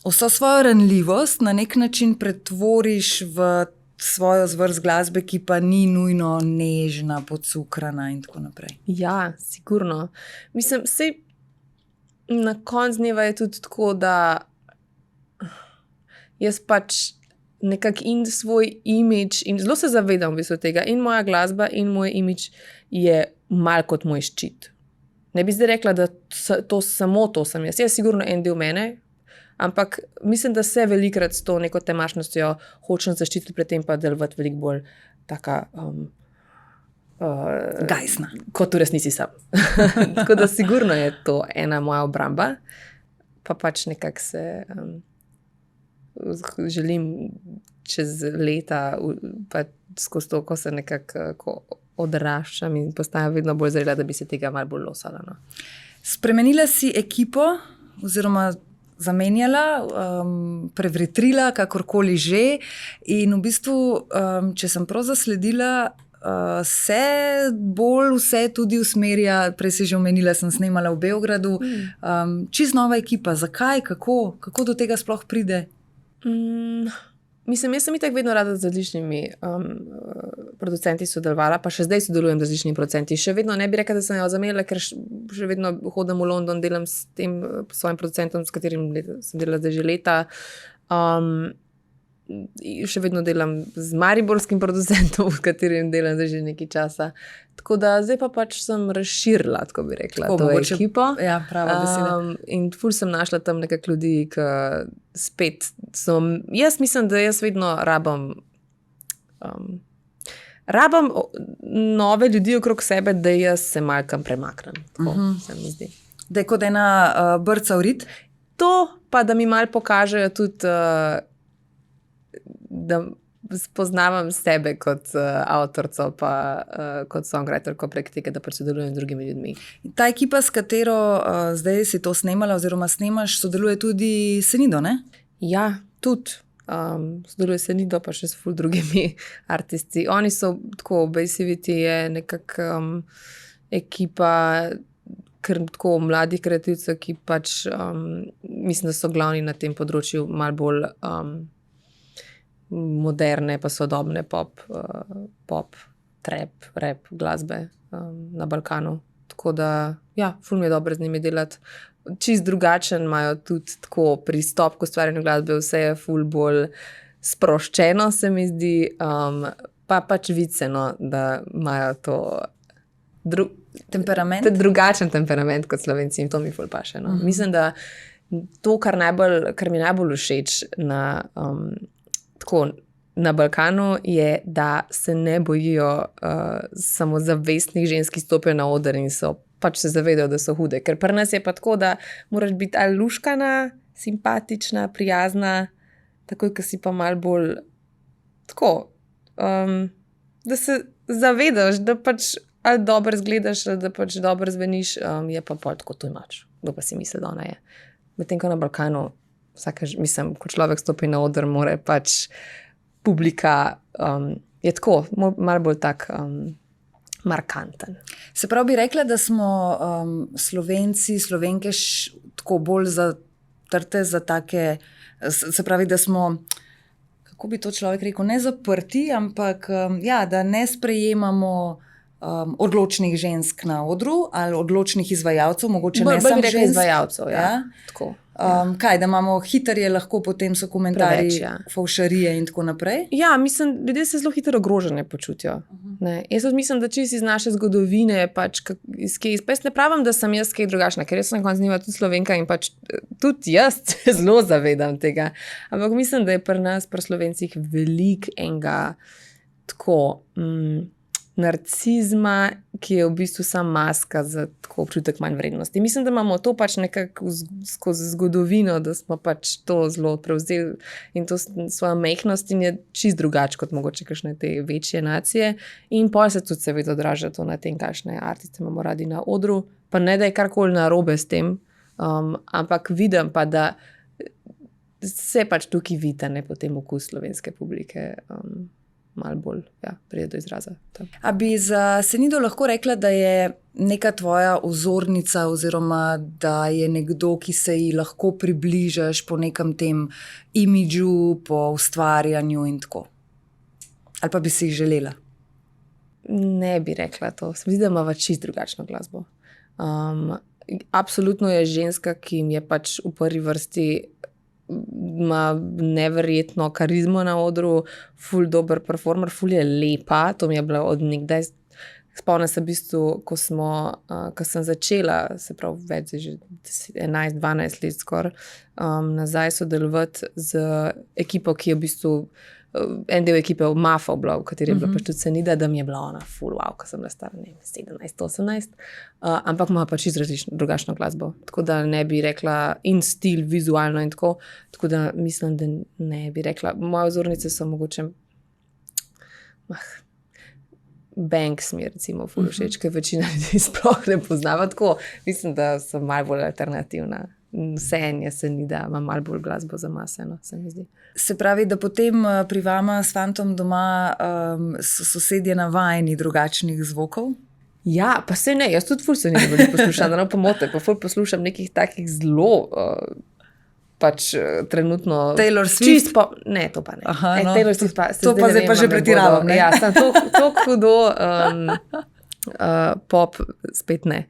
vso svojo ranljivost na nek način pretvoriš v svojo zvrst glasbe, ki pa ni nujno nežna, podcukrana in tako naprej. Ja, sigurno. Mislim, sej na koncu dneva je tudi tako, da jaz pač nekako in svoj imidž, in zelo se zavedam v bistvu tega, in moja glasba in moj imidž je malo kot moj ščit. Ne bi zdaj rekla, da samo to sem jaz. Jaz sigurno en del mene, ampak mislim, da se velikrat s to neko temačnostjo hočem zaščititi pred tem, pa delovati veliko bolj taka gajsna. Kot v resnici sem. Tako da sigurno je to ena moja obramba, pa pač nekako se želim čez leta, pa skozi to, ko se nekako odraščam in postajam vedno bolj zrela, da bi se tega malo bolj losala. No. Spremenila si ekipo, oziroma zamenjala, prevretrila, kakorkoli že, in v bistvu, če sem prav zasledila, se bolj vse tudi usmerja, prej si že omenila, sem snemala v Beogradu, čisto nova ekipa. Zakaj, kako do tega sploh pride? Mislim, jaz sem itak vedno rada z različnimi producenti sodelovala, pa še zdaj sodelujem z različnimi producenti. Še vedno ne bi rekla, da sem jo zamenjala, ker še vedno hodim v London, delam s tem svojim producentom, s katerim sem delala zdaj že leta. še vedno delam z mariborskim producentom, s katerim delam zdaj že nekaj časa. Tako da zdaj pa pač sem razširila, tako bi rekla, to ekipo. Ja, prava beseda. In ful sem našla tam nekak ljudi, ki spet so, jaz mislim, da jaz vedno rabam nove ljudi okrog sebe, da jaz se malkam premaknem. Tako se mi zdi. Da je kot ena brca v rit? To pa, da mi malo pokažejo tudi, da spoznavam sebe kot avtorco pa kot songwriterko prek tega, da pač sodelujem z drugimi ljudmi. Ta ekipa, s katero zdaj si to snemala oziroma snemaš, sodeluje tudi Senido, ne? Ja, tudi. Sodeluje Senido pa še s ful drugimi artisti. Oni so tako, Basivity je nekak ekipa tako mladih kreativcev, ki pač mislim, da so glavni na tem področju malo bolj moderne pa sodobne pop, trap, rap glasbe na Balkanu. Tako da, ja, ful mi je dobro z njimi delati. Čist drugačen imajo tudi tako pristop k ustvarjanju glasbe, vse je ful bolj sproščeno, se mi zdi, pa pač viceno, da imajo to temperament. Drugačen temperament kot Slovenci in to mi ful paše. No. Mislim, da to, kar mi najbolj všeč na Balkanu, je, da se ne bojijo samozavestnih žensk, ki stopijo na oder in pač se zavedajo, da so hude. Ker pri nas je pa tako, da moraš biti ali luškana, simpatična, prijazna, takoj, ko si pa malo bolj tako, da se zavedaš, da pač ali dobro izgledaš, ali da pač dobro zveniš, je pa pol tako too much. Kdo pa si misli, da ona je. Medtem ko na Balkanu, mislim, ko človek stopi na oder, mora pač publika, je tako, malo bolj tak markanten. Se pravi, bi rekla, da smo Slovenci, Slovenke tako bolj zatrte za take, se pravi, da smo, kako bi to človek rekel, ne zaprti, ampak ja, da ne sprejemamo odločnih žensk na odru ali odločnih izvajalcev, mogoče ne samo žensk. Izvajalcev, ja. Tako. Kaj, da imamo hitarje, lahko potem so komentarji, preveč, ja. Fovšarije in tako naprej? Ja, mislim, ljudje se zelo hitro ogrožene počutijo. Ne? Jaz mislim, da čisto iz naše zgodovine, pač, jaz ne pravim, da sem jaz kaj drugačna, ker jaz sem konec dneva tudi Slovenka in pač tudi jaz se zelo zavedam tega. Ampak mislim, da je pri nas, pri Slovencih veliko enega tako narcizma, ki je v bistvu sam maska za tako občutek manj vrednosti. Mislim, da imamo to pač nekako skozi zgodovino, da smo pač to zelo prevzeli in to svojo mehnost in je čist drugače kot mogoče kakšne te večje nacije in pol se tudi seveda odraža to na tem, kakšne artiste imamo radi na odru, pa ne da je karkoli narobe s tem, ampak vidim pa, da se pač tukaj vita, ne potem okus slovenske publike, malo bolj, ja, pride do izraza. A bi za Senido lahko rekla, da je neka tvoja vzornica oziroma da je nekdo, ki se ji lahko približaš po nekem tem imidžu, po ustvarjanju in tako? Ali pa bi si jih želela? Ne bi rekla to. Se mi zdi, da imava čisto drugačno glasbo. Absolutno je ženska, ki jim je pač v prvi vrsti ima neverjetno karizmo na odru, ful dober performer, ful je lepa, to mi je bilo od nekdaj, spomnim se v bistvu, ko sem začela, se pravi več, že 11-12 let skoraj, nazaj sodelovati z ekipo, ki je v bistvu en del ekipe v Mafo bila, v kateri je bila pač tudi Senida, da mi je bila ona ful wow, ko sem bila stara 17-18, ampak ima pač izrazlično drugačno glasbo, tako da ne bi rekla in stil, vizualno in tako da mislim, da ne bi rekla. Moje vzornice so mogoče Banks mi je recimo ful všeč, ker večina ljudi sploh ne poznava tako, mislim, da so malo bolj alternativna. Vseeno je Senida, ima malo bolj glasbo za mase, no, se mi zdi. Se pravi, da potem pri vama s fantom doma so sosedje navajeni drugačnih zvokov? Ja, pa se ne, jaz tudi ful Senido veliko poslušam, da ne pomote, pa ful poslušam nekih takih zelo pač trenutno Taylor Swift? Ne, to pa ne. Aha, no, Taylor Swift pa to pa zdaj pa že pretiravam, ne? Ja, sem to hudo pop spet ne.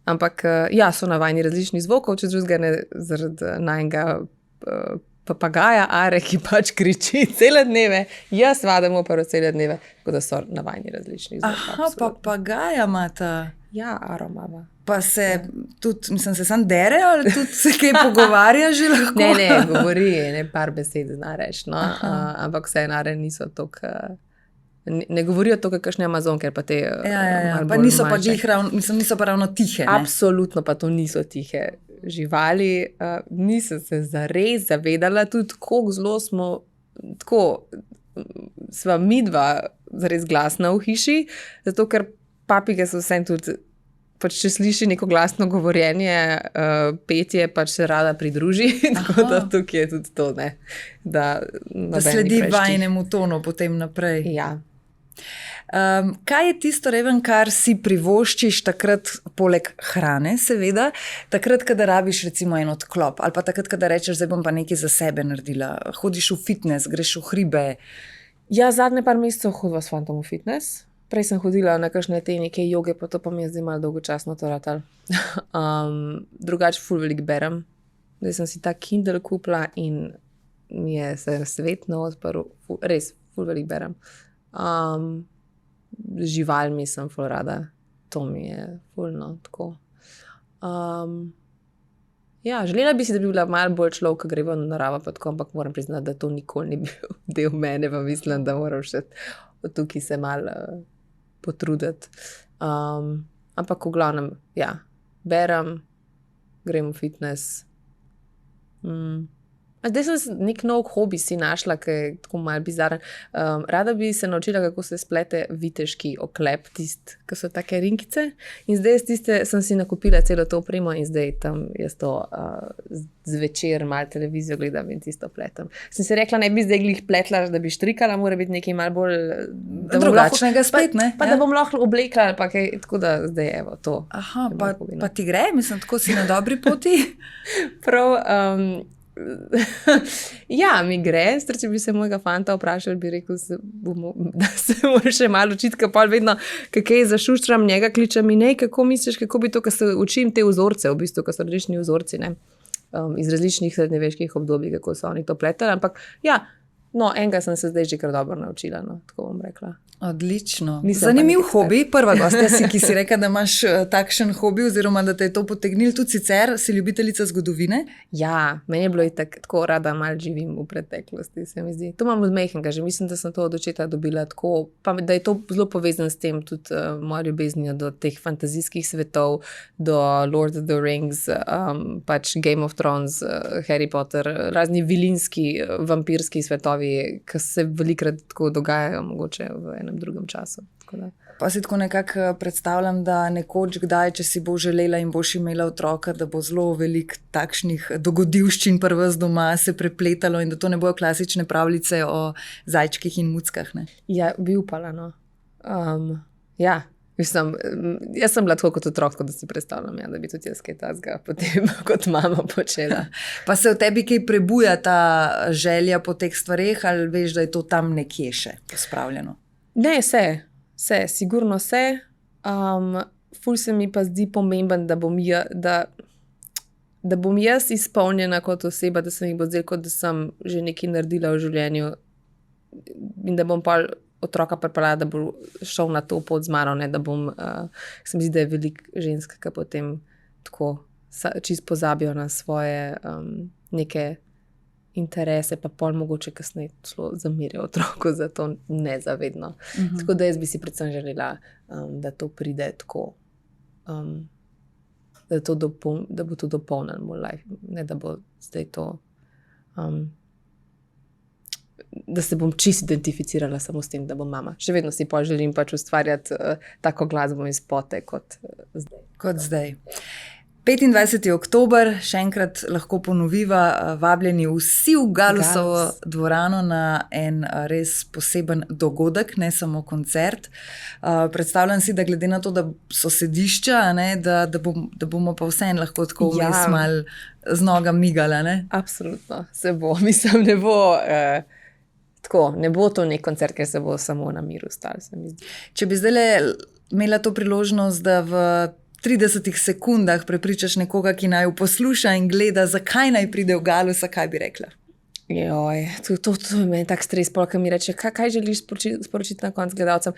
Ampak ja, so navajeni različnih zvokov, če drugega ne zaradi najnega papagaja Are, ki pač kriči cele dneve, jaz vadim opero cele dneve, tako da so navajni različni zvok. Aha, absolutno. papagaja imata. Ja, Aro imava. Pa se tudi, mislim, se sam dere ali tudi se kaj pogovarja že lahko? Ne, govori, ne par besed zna reči, no? Ampak vse Are niso toliko, ne govorijo toliko, kakšne Amazon, ker pa te Ja. Pa niso pa glih ravno, mislim, niso pa ravno tihe, ne? Absolutno pa to niso tihe živali. Nisem se zares zavedala tudi, koliko zelo smo, tako sva midva zares glasna v hiši, zato ker papige so vsem tudi, pač če sliši neko glasno govorjenje, petje, pač se rada pridruži, tako da tukaj je tudi to, ne. Da sledi vajnemu tonu potem naprej. Ja. Kaj je tisto, Raven, kar si privoščiš takrat, poleg hrane, seveda, takrat, kada rabiš recimo en odklop, ali pa takrat, kada rečeš, zdaj bom pa nekaj za sebe naredila, hodiš v fitness, greš v hribe? Ja, zadnje par mesecev hodila s fantom v fitness. Prej sem hodila na kakšne te neke joge, pa to pa mi je zdaj malo dolgočasno to ratal. Drugače ful veliko berem. Zdaj sem si ta Kindle kupila in mi je se svet nov odprl. Res, ful veliko berem. Živalmi sem ful rada. To mi je ful, no, tako. Ja, želela bi si, da bi bila malo bolj človek, ki gre v naravo, pa tako, ampak moram priznati, da to nikoli ni bil del mene, pa mislim, da moram še tukaj se malo potruditi. Ampak v glavnem, ja, berem, grem v fitness. Zdaj sem nek nov hobi si našla, ki je tako malo bizaren. Rada bi se naučila, kako se splete viteški oklep, tist, ki so take rinkice. In zdaj sem si nakupila celo to opremo in zdaj tam jaz to zvečer malo televizijo gledam in tisto pletem. Sem si rekla, ne bi zdaj glih pletla, da bi štrikala, mora biti nekaj malo bolj drugačnega spet, ne? Pa da bom lahko oblekla, ali pa kaj, tako da zdaj evo to. Aha, pa ti gre? Mislim, tako si na dobri poti? Prav, ja, mi gre, če bi se mojega fanta vprašal, bi rekel, da se mora še malo učiti, ker pa vedno, kaj zašuštram njega, kličem in kako misliš, kako bi to, ko se učim te vzorce, v bistvu, ko so različni vzorci, ne, iz različnih srednjeveških obdobij, kako so oni to pletali, ampak ja, no, enega sem se zdaj že kar dobro naučila, no, tako bom rekla. Odlično. Zanimiv hobi, prva gostja si, ki si rekla, da imaš takšen hobi oziroma da te je to potegnil, tudi sicer si ljubiteljica zgodovine? Ja, meni je bilo tako rada, malo živim v preteklosti, se mi zdi. To imam od majhnega, že mislim, da sem to od očeta dobila tako, pa da je to zelo povezano s tem tudi moja ljubeznijo do teh fantazijskih svetov, do Lord of the Rings, pač Game of Thrones, Harry Potter, razni vilinski, vampirski svetovi, ki se velikrat tako dogajajo mogoče v enem drugem času. Pa si tako nekako predstavljam, da nekoč kdaj, če si bo želela in boš imela otroka, da bo zelo veliko takšnih dogodivščin pri vas doma se prepletalo in da to ne bojo klasične pravljice o zajčkih in muckah, ne? Ja, bi upala, no. Ja, mislim, jaz sem bila tako kot otrok, da si predstavljam, ja, da bi tudi jaz kaj tazga potem kot mama počela. Pa se v tebi kaj prebuja ta želja po teh stvareh ali veš, da je to tam nekje še pospravljeno? Ne, sigurno se. Ful se mi pa zdi pomemben, da bom jaz izpolnjena kot oseba, da se mi bo zdelo, kot da sem že nekaj naredila v življenju in da bom pa otroka pripeljala, da bo šel na to pot z mano, ne, da bom, se mi zdi, da je veliko žensk, ki potem tako čisto pozabijo na svoje neke interese, pa pol mogoče kasneje celo zamerijo otroku za to nezavedno. Tako da jaz bi si predvsem želela, da to pride tako, da bo to dopolnilo moj life, ne da bo zdaj to, da se bom čisto identificirala samo s tem, da bom mama. Še vedno si pa želim pač ustvarjati tako glasbo in spote kot zdaj. 25. oktober, še enkrat lahko ponoviva, vabljeni vsi v Galusovo dvorano na en res poseben dogodek, ne samo koncert. Predstavljam si, da glede na to, da so sedišča, ne, da bomo pa vseeno lahko tako vmes malo z noga migala, ne? Absolutno, se bo. Mislim, ne bo tako, ne bo to nek koncert, ker se bo samo na miru stal, se mi zdi. Če bi zdaj imela to priložnost, da v 30 sekundah prepričaš nekoga, ki naj jo posluša in gleda, zakaj naj pride v Galusa, kaj bi rekla? Joj, to je meni tak stres, ker mi reče, kaj želiš sporočiti na koncu gledalcem.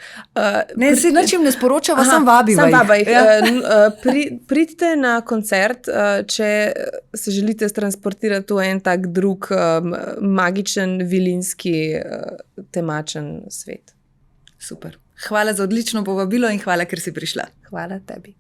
Ne, se ničem ne sporočava, sam vabiva. Sam vabiva jih. Ja. Pridite na koncert, če se želite transportirati v en tak drug magičen, vilinski, temačen svet. Super. Hvala za odlično povabilo in hvala, ker si prišla. Hvala tebi.